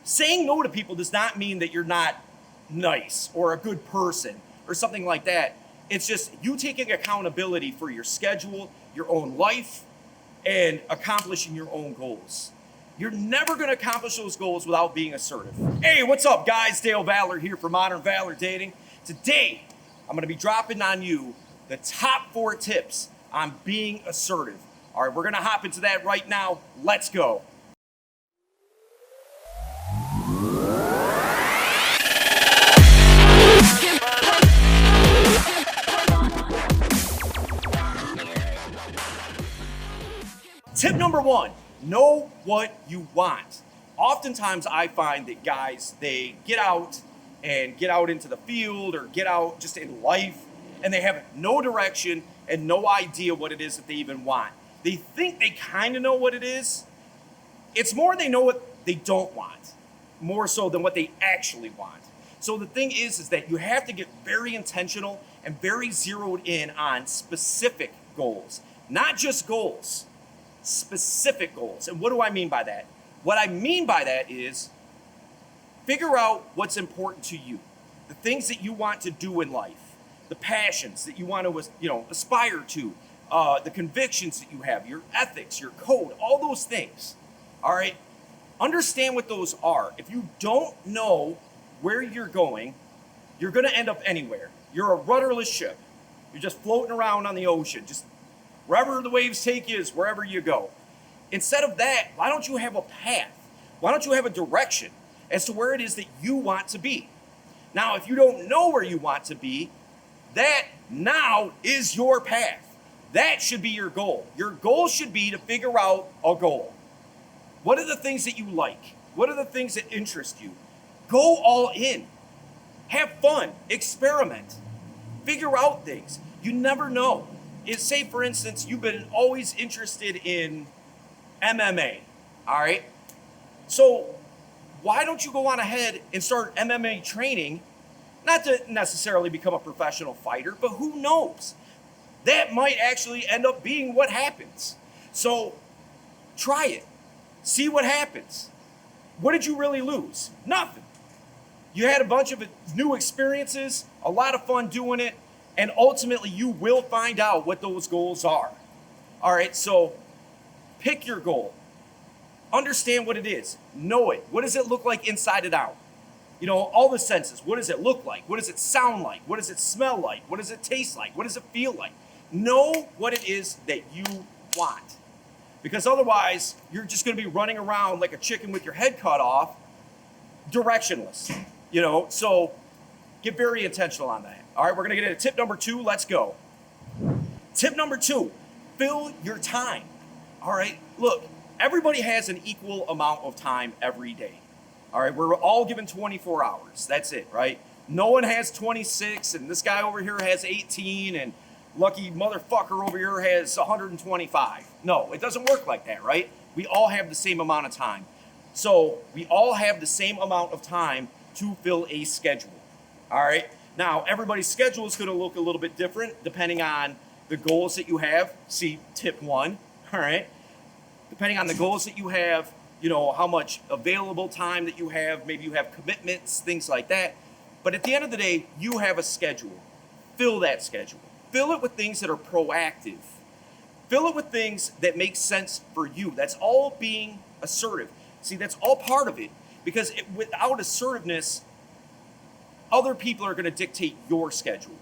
Saying no to people does not mean that you're not nice or a good person or something like that. It's just you taking accountability for your schedule, your own life, and accomplishing your own goals. You're never going to accomplish those goals without being assertive. Hey, what's up, guys? Dale Valor here for Modern Valor Dating. Today, I'm going to be dropping on you the top 4 tips on being assertive. All right, we're going to hop into that right now. Let's go. Tip number 1, know what you want. Oftentimes I find that guys, they get out into the field or get out just in life, and they have no direction and no idea what it is that they even want. They think they kind of know what it is. It's more they know what they don't want, more so than what they actually want. So the thing is that you have to get very intentional and very zeroed in on specific goals, not just goals. Specific goals. And what do I mean by that? What I mean by that is figure out what's important to you, the things that you want to do in life, the passions that you want to aspire to, the convictions that you have, your ethics, your code, all those things. All right, understand what those are. If you don't know where you're going to end up anywhere. You're a rudderless ship. You're just floating around on the ocean, just wherever the waves take you is wherever you go. Instead of that, why don't you have a path? Why don't you have a direction as to where it is that you want to be? Now, if you don't know where you want to be, that now is your path. That should be your goal. Your goal should be to figure out a goal. What are the things that you like? What are the things that interest you? Go all in. Have fun. Experiment. Figure out things. You never know. Say, for instance, you've been always interested in MMA, all right? So why don't you go on ahead and start MMA training, not to necessarily become a professional fighter, but who knows? That might actually end up being what happens. So try it. See what happens. What did you really lose? Nothing. You had a bunch of new experiences, a lot of fun doing it, and ultimately, you will find out what those goals are. All right, so pick your goal. Understand what it is. Know it. What does it look like inside and out? All the senses. What does it look like? What does it sound like? What does it smell like? What does it taste like? What does it feel like? Know what it is that you want. Because otherwise, you're just going to be running around like a chicken with your head cut off, directionless. So get very intentional on that. All right, we're going to get into tip number 2. Let's go. Tip number 2, fill your time. All right, look, everybody has an equal amount of time every day. All right, we're all given 24 hours. That's it, right? No one has 26, and this guy over here has 18, and lucky motherfucker over here has 125. No, it doesn't work like that, right? We all have the same amount of time. So we all have the same amount of time to fill a schedule. All right. Now, everybody's schedule is going to look a little bit different depending on the goals that you have. See tip 1, all right? Depending on the goals that you have, how much available time that you have, maybe you have commitments, things like that. But at the end of the day, you have a schedule. Fill that schedule. Fill it with things that are proactive. Fill it with things that make sense for you. That's all being assertive. See, that's all part of it. Because without assertiveness, other people are going to dictate your schedule.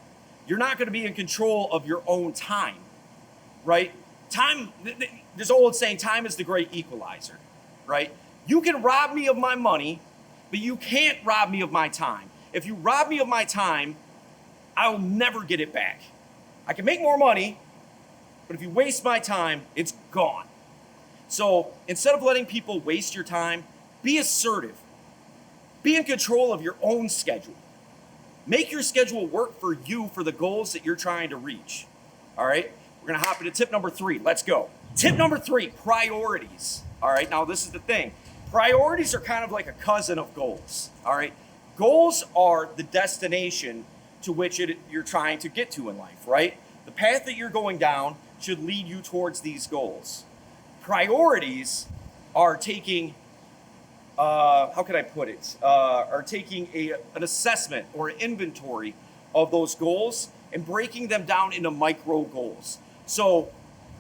You're not going to be in control of your own time, right? There's an old saying, time is the great equalizer, right? You can rob me of my money, but you can't rob me of my time. If you rob me of my time, I'll never get it back. I can make more money, but if you waste my time, it's gone. So instead of letting people waste your time, be assertive. Be in control of your own schedule. Make your schedule work for you for the goals that you're trying to reach. All right, we're going to hop into tip number 3. Let's go. Tip number 3, priorities. All right, now this is the thing. Priorities are kind of like a cousin of goals. All right, goals are the destination to which you're trying to get to in life, right? The path that you're going down should lead you towards these goals. Priorities are taking how can I put it? Are taking an assessment or an inventory of those goals and breaking them down into micro goals. So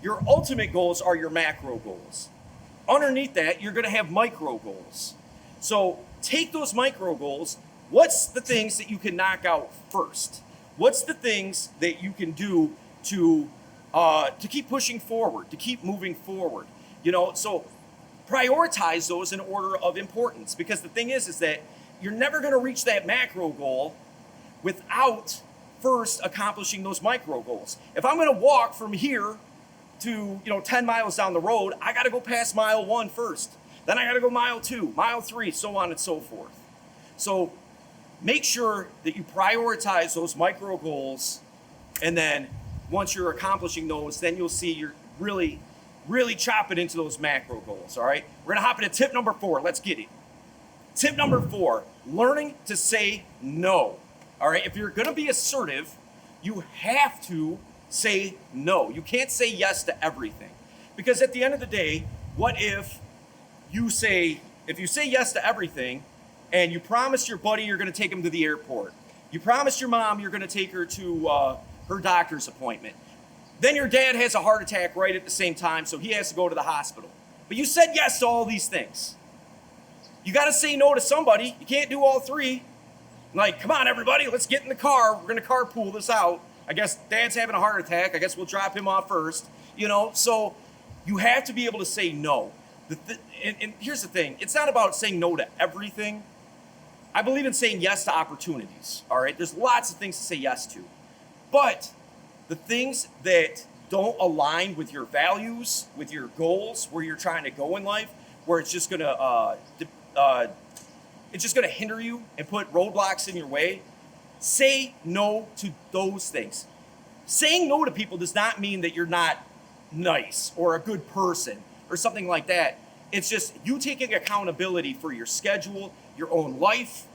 your ultimate goals are your macro goals. Underneath that, you're going to have micro goals. So take those micro goals. What's the things that you can knock out first? What's the things that you can do to keep pushing forward, to keep moving forward? So prioritize those in order of importance, because the thing is that you're never going to reach that macro goal without first accomplishing those micro goals. If I'm going to walk from here to 10 miles down the road, I got to go past mile 1 first. Then I got to go mile 2, mile 3, so on and so forth. So make sure that you prioritize those micro goals, and then once you're accomplishing those, then you'll see you're really chopping into those macro goals. All right, we're gonna hop into tip number 4. Let's get it. Tip number 4: learning to say no. All right, if you're gonna be assertive, you have to say no. You can't say yes to everything, because at the end of the day, what if you say yes to everything, and you promise your buddy you're going to take him to the airport, you promised your mom you're going to take her to her doctor's appointment, then your dad has a heart attack right at the same time, so he has to go to the hospital, but you said yes to all these things. You got to say no to somebody. You can't do all 3. Like, come on everybody, let's get in the car, we're going to carpool this out. I guess dad's having a heart attack, I guess we'll drop him off first. So you have to be able to say no. And here's the thing, it's not about saying no to everything. I believe in saying yes to opportunities, all right? There's lots of things to say yes to. But the things that don't align with your values, with your goals, where you're trying to go in life, where it's just gonna hinder you and put roadblocks in your way, say no to those things. Saying no to people does not mean that you're not nice or a good person or something like that. It's just you taking accountability for your schedule, your own life,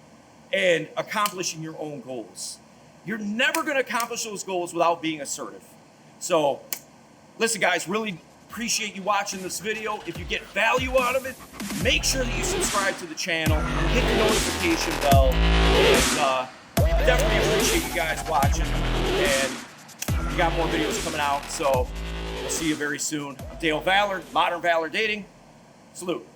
and accomplishing your own goals. You're never going to accomplish those goals without being assertive. So, listen guys, really appreciate you watching this video. If you get value out of it, make sure that you subscribe to the channel, hit the notification bell, and definitely appreciate you guys watching. And we got more videos coming out, so I'll see you very soon. I'm Dale Valor, Modern Valor Dating. Salute.